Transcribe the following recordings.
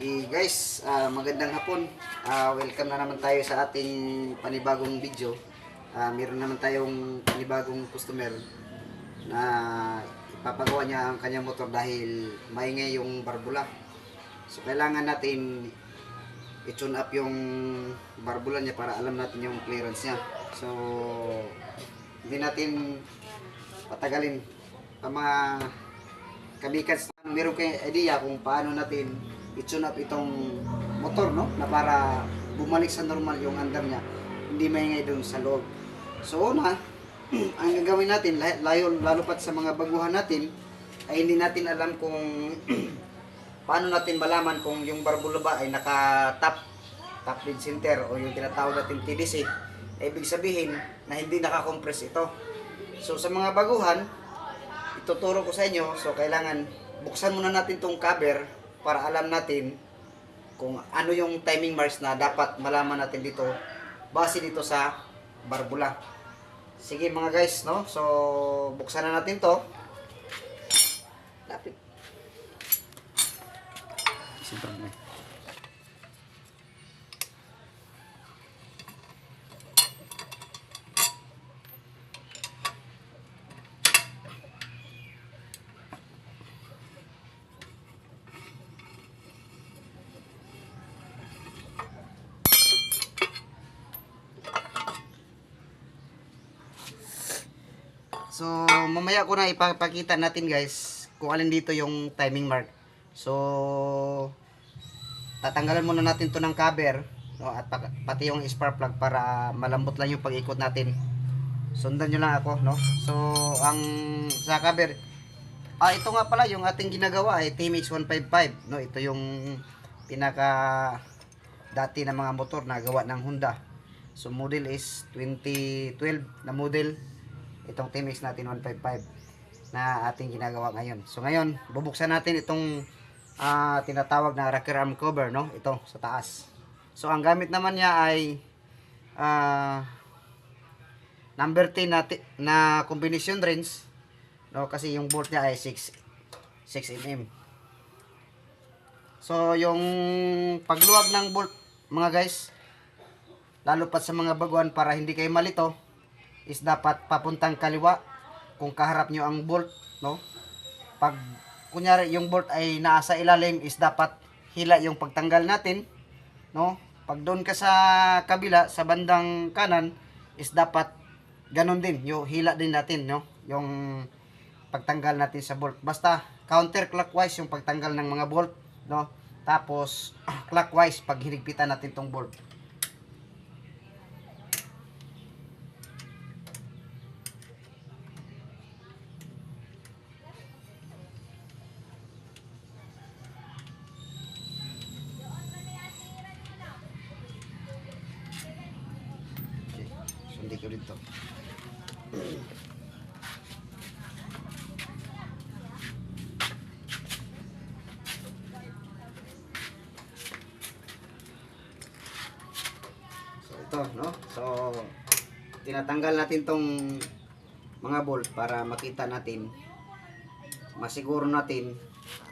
Guys, magandang hapon. Welcome na naman tayo sa ating panibagong video. Meron naman tayong panibagong customer na ipapagawa niya ang kanyang motor dahil maingay yung barbula. So kailangan natin i-tune up yung barbula niya para alam natin yung clearance niya. So hindi natin patagalin ang mga kabikats. Meron kayong idea kung paano natin i-tune up itong motor, no? Na para bumalik sa normal yung andar niya, hindi maingay doon sa loob. So una, ang gagawin natin, lalo pat sa mga baguhan natin, ay hindi natin alam kung paano natin malaman kung yung barbula ba ay top dead center o yung tinatawag natin TDC. Ibig sabihin na hindi nakakompress ito. So sa mga baguhan, ituturo ko sa inyo. So kailangan buksan muna natin tong cover para alam natin kung ano yung timing marks na dapat malaman natin dito base dito sa barbula. Sige mga guys, no? So buksan na natin to. Lapit. Sobrang So, mamaya ko na ipapakita natin guys kung alin dito yung timing mark. So, tatanggalan muna natin to ng cover, no? At pati yung spark plug para malambot lang yung pag-ikot natin. Sundan nyo lang ako, no? So, ang sa cover, ito nga pala yung ating ginagawa ay TMX 155, no? Ito yung pinaka dati na mga motor na gawa ng Honda. So, model is 2012 na model. Itong TMX natin 155 na ating ginagawa ngayon. So ngayon, bubuksan natin itong tinatawag na rocker arm cover, no? Ito sa taas. So ang gamit naman niya ay number 10 na combination wrench, no? Kasi yung bolt niya ay 6 mm. So yung pagluwag ng bolt mga guys, lalo pa sa mga baguhan para hindi kayo malito, is dapat papuntang kaliwa kung kaharap nyo ang bolt, no? Pag kunyari yung bolt ay nasa ilalim, is dapat hila yung pagtanggal natin, no? Pag doon ka sa kabila sa bandang kanan, is dapat ganun din, yung hila din natin, no? Yung pagtanggal natin sa bolt. Basta counterclockwise yung pagtanggal ng mga bolt, no? Tapos clockwise pag hinigpitan natin tong bolt. Sundi ko dito. So ito, no? So tinatanggal natin tong mga bolt para makita natin, masiguro natin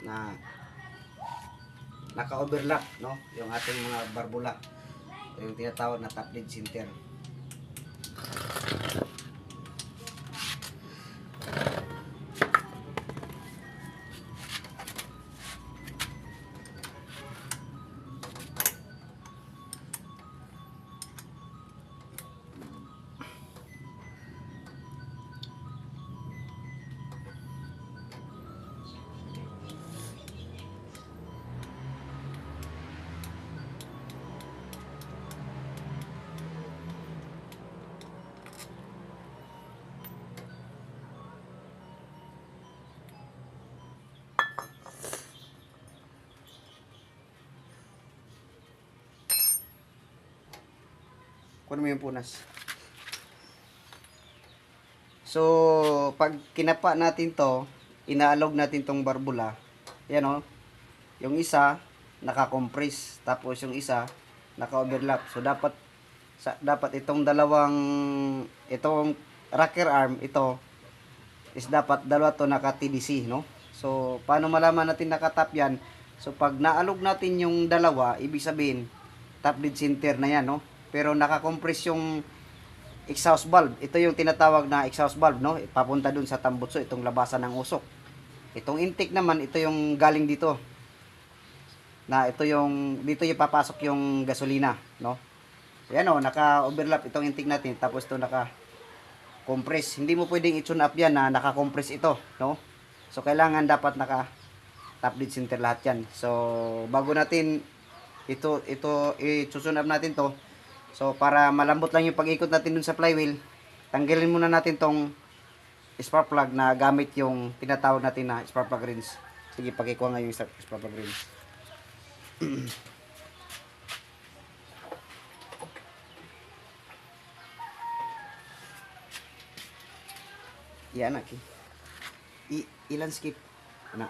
na naka-overlap, no? Yung ating mga barbula. Yung tinatawag na top dead center. Kunin mo yung punas. So, pag kinapa natin to, inaalog natin tong barbula. Yan o. Yung isa, naka-compress. Tapos yung isa, naka-overlap. So, dapat itong itong rocker arm, ito, is dapat dalawa to naka-TDC, no? So, paano malaman natin nakatap yan? So pag naalog natin yung dalawa, ibig sabihin top dead center na yan, no? Pero naka-compress yung exhaust valve. Ito yung tinatawag na exhaust valve, no? Papunta dun sa tambutso, itong labasan ng usok. Itong intake naman, ito yung galing dito. Na ito yung dito yung papasok yung gasolina, no? Ayan o, naka-overlap itong intake natin, tapos ito naka-compress. Hindi mo pwedeng i-tune up yan na naka-compress ito, no? So, kailangan dapat naka-top dead center lahat yan. So, bago natin i-tune up natin to, so, para malambot lang yung pag-ikot natin dun sa flywheel, tanggalin muna natin tong spark plug na gamit yung tinatawag natin na spark plug rinse. Sige, pakikuha nga yung spark plug rinse. Yan na. I-landscape. Na.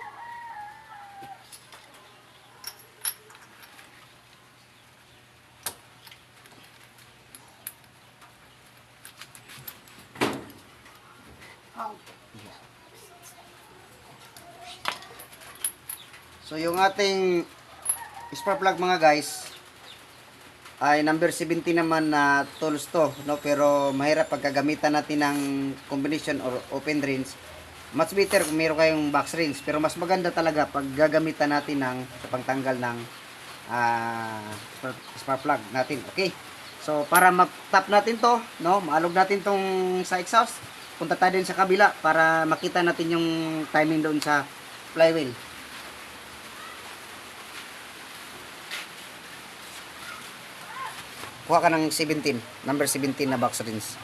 So yung ating spark plug mga guys ay number 70 naman na tools to, no? Pero mahirap pagkagamitan natin ng combination or open rinse. Much better kung meron kayong box rinse, pero mas maganda talaga pag gagamitan natin ng pangtanggal ng spark plug natin. Okay, so para ma-tap natin to, no? Maalog natin tong sa exhaust, punta tayo din sa kabila para makita natin yung timing doon sa flywheel. Kuha ka ng 17, number 17 na box rinse.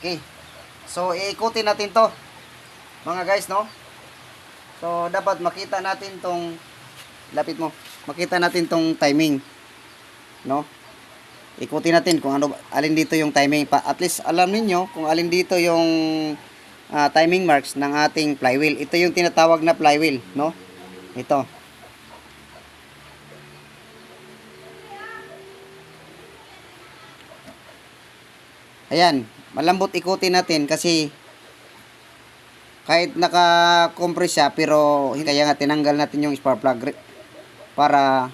Okay. So, iikutin natin to, mga guys, no? So, dapat makita natin tong, lapit mo, makita natin tong timing, no? Ikutin natin kung ano, alin dito yung timing. At least alam niyo kung alin dito yung timing marks ng ating flywheel. Ito yung tinatawag na flywheel, no? Ito. Ayan, malambot ikutin natin kasi kahit naka-compress siya, pero kaya nga tinanggal natin yung spark plug para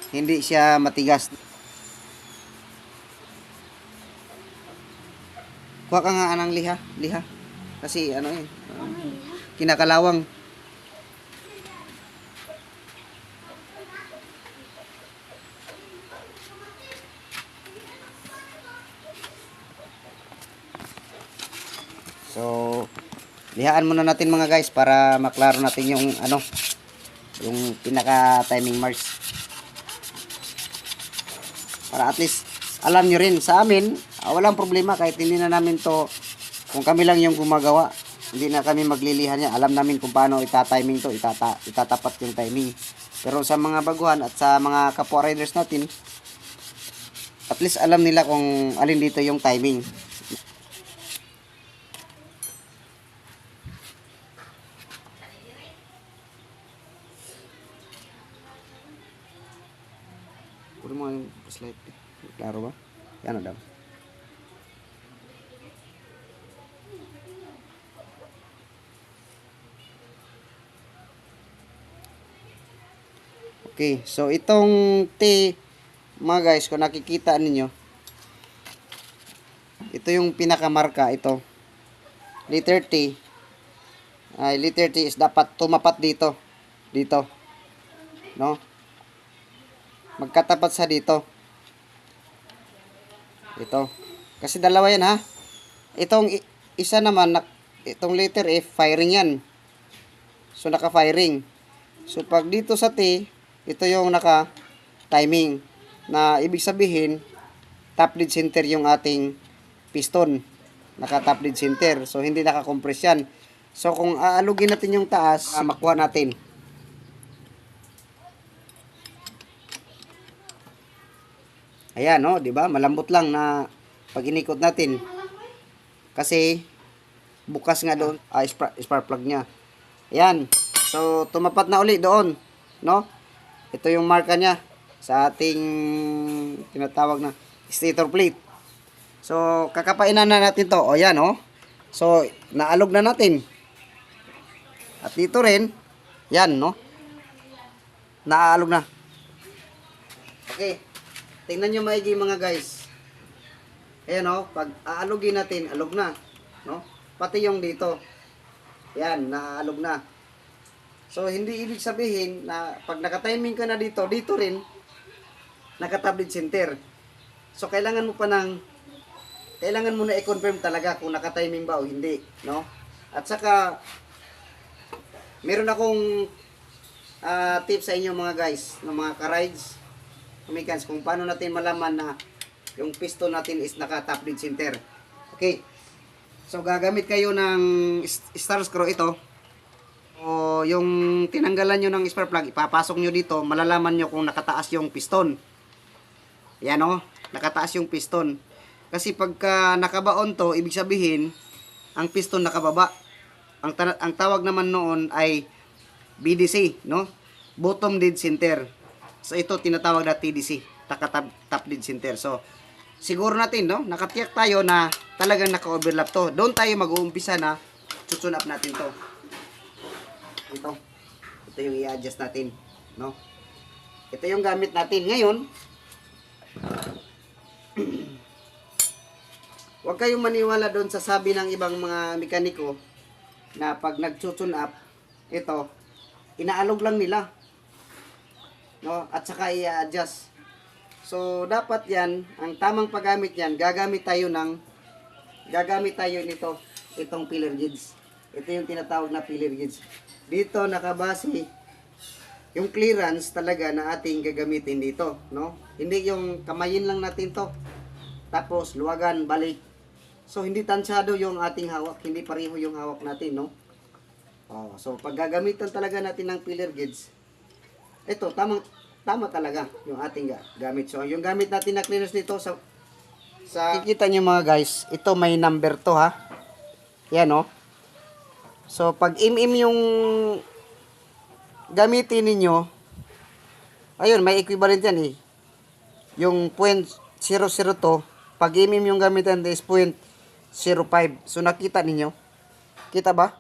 hindi siya matigas. Kuha ka nga ng liha. Kasi ano eh, kinakalawang. So, lihaan muna natin mga guys para maklaro natin yung ano, yung pinaka timing marks. Para at least alam nyo rin. Sa amin, walang problema kahit hindi na namin to, kung kami lang yung gumagawa, hindi na kami maglilihan niya. Alam namin kung paano itatiming to, itatapat yung timing. Pero sa mga baguhan at sa mga kapwa riders natin, at least alam nila kung alin dito yung timing. Puro mo yung slide. Klaro ba? Yan daw. Okay, so itong T, mga guys, kung nakikita ninyo, ito yung pinakamarka, ito. Letter T. Letter T is dapat tumapat dito. Dito. No? Magkatapat sa dito. Ito. Kasi dalawa yan, ha? Itong isa naman, itong letter F, firing yan. So, naka-firing. So, pag dito sa T, ito yung naka-timing. Na ibig sabihin, top dead center yung ating piston. Naka-top dead center. So, hindi naka-compress yan. So, kung aalugin natin yung taas, makuha natin. Ayan, no? Diba? Malambot lang na pag inikot natin. Kasi, bukas nga doon, spark plug niya. Ayan. So, tumapat na uli doon. no? Ito yung marka niya sa ating tinatawag na stator plate. So, kakapainan na natin to. O, yan, oh. So, naalog na natin. At dito rin, yan, no? Naaalog na. Okay. Tingnan nyo maigi mga guys. Ayan, oh. Pag aalugin natin, alog na. No? Pati yung dito. Yan, naaalog na. So, hindi ibig sabihin na pag nakatiming ka na dito, dito rin, naka-tablet center. So, kailangan mo na i-confirm talaga kung naka-timing ba o hindi, no? At saka, meron akong tips sa inyo mga guys, ng mga ka-rides, mechanics, kung paano natin malaman na yung piston natin is naka-tablet center. Okay. So, gagamit kayo ng star screw ito. O yung tinanggalan nyo ng spark plug, ipapasok nyo dito, malalaman nyo kung nakataas yung piston. Yan o, nakataas yung piston. Kasi pagka nakabaon to, ibig sabihin, ang piston nakababa. Ang tawag naman noon ay BDC, no? Bottom dead center. So ito tinatawag na TDC, top dead center. So siguro natin, no? Nakatiyak tayo na talagang naka-overlap to. Doon tayo mag-uumpisa na tutune up natin to. Ito yung i-adjust natin, no? Ito yung gamit natin ngayon. Huwag kayong maniwala doon sa sabi ng ibang mga mekaniko na pag nag-tune up, ito, inaalog lang nila, no? At saka i-adjust. So dapat yan, ang tamang paggamit yan, gagamit tayo nito, itong pillar gauge. Ito yung tinatawag na pillar gauge. Dito nakabase yung clearance talaga na ating gagamitin dito, no? Hindi yung kamayin lang natin to, tapos luwagan, balik. So hindi tansyado yung ating hawak, hindi pareho yung hawak natin, no? So pag gagamitan talaga natin ng pillar gauge, ito tama talaga yung ating gamit. So yung gamit natin na clearance nito sa kikita niyo mga guys, ito may number to, ha. Yan, no? So, pag yung gamitin ninyo, ayun, may equivalent yan eh. Yung 0.002, pag yung gamitan is 0.05. So, nakita ninyo? Kita ba?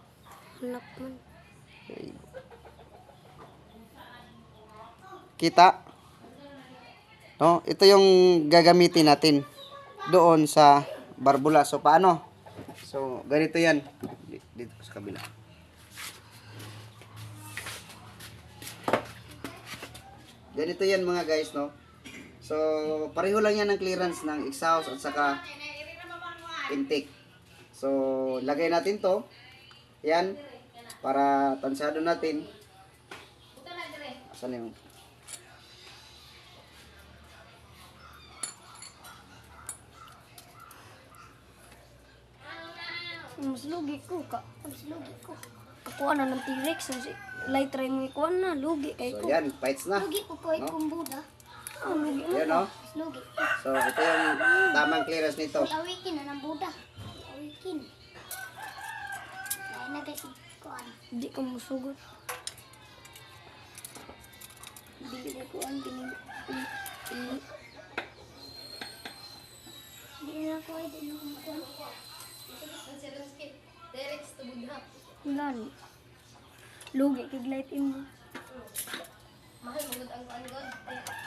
Kita? No? Ito yung gagamitin natin doon sa barbula. So, paano? So, ganito yan. Dito sa kabila. Ganito yan mga guys, no? So, pareho lang yan ng clearance ng exhaust at saka intake. So, lagay natin to. Yan. Para tansyado natin. Asan yung... Mas lugi ko. Kakuha na ng T-Rex. Light try mo ikuha na. Lugi kay So, ko. yan. Fights na. Lugi ko ko ikong Buddha. Lugi mo. Yan, no? Mas lugi. So, ito yung tamang clearance nito. Awikin na ng Buddha. Awikin. Kaya na guys. Kuhan. Hindi ka musugot. Hindi ka kuhan. Hindi na ko ay din ako kuhan. Lani. Lugi kay light mo. Mahal magud ang angod,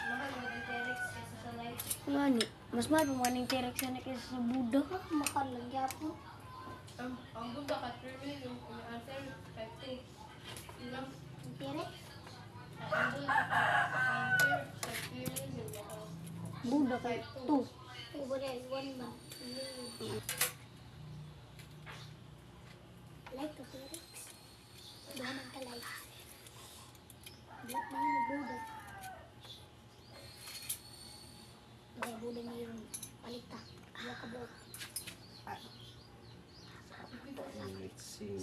mahal magud ang T-Rex kaysa sa light. Lani. Mas mahal pa man yung T-Rex na kaysa sa Buddha. Makalagya po. Ang Buddha ka 3 million, ang answer 50. Ilang T-Rex? ang Buddha ka answer 50 million. Buddha kay 2. Buddha is 1 man. Like ka T-Rex. Doon ang kalay. Black na yun Buddha. Kaya Buddha na yung palita. Kaya ka bro. Let's see.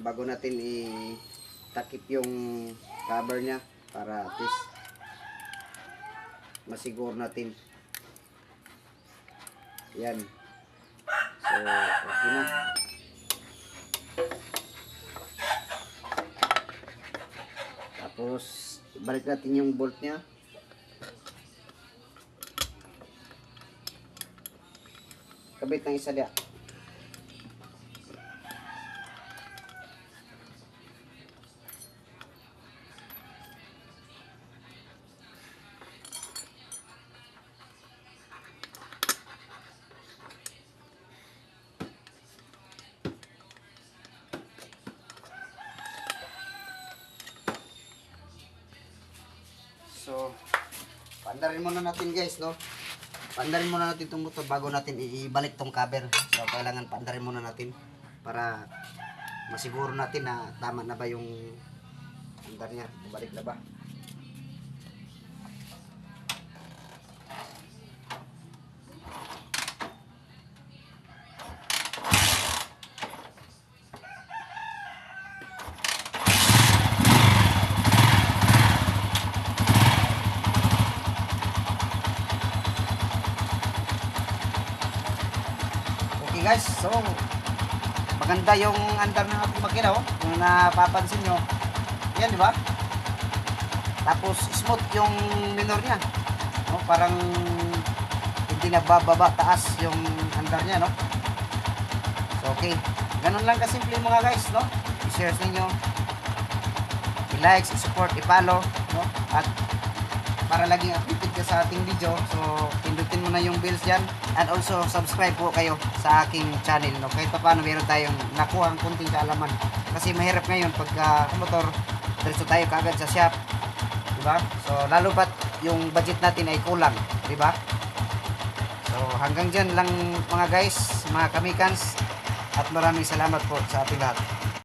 bago natin itakip yung cover niya para at least masiguro natin. Yan. So, okay na. Tapos, balik natin yung bolt niya. Kabit ng isa diya. So, pandarin muna natin guys, no? Pandarin muna natin itong motor bago natin ibalik tong cover. So, kailangan pandarin muna natin para masiguro natin na tama na ba yung andar niya. Balik na ba? Okay guys, so maganda yung andar ng ating makina, oh. Kung napapansin nyo, yan, di ba? Tapos smooth yung minor niya, no? Parang hindi na bababa taas yung andar niya, no? So okay, ganun lang kasimple mga guys, no? I-share ninyo, i-like, i-support, i-follow, no? At para laging updated ka sa ating video, so pindutin mo na yung bells dyan, and also subscribe po kayo sa aking channel, no? Kahit pa paano meron tayong nakuha ang kunting kaalaman, kasi mahirap ngayon pagka motor diretso tayo kaagad sa shop, diba? So lalo pat yung budget natin ay kulang, diba? So hanggang dyan lang mga guys, mga kamikans, at maraming salamat po sa ating lahat.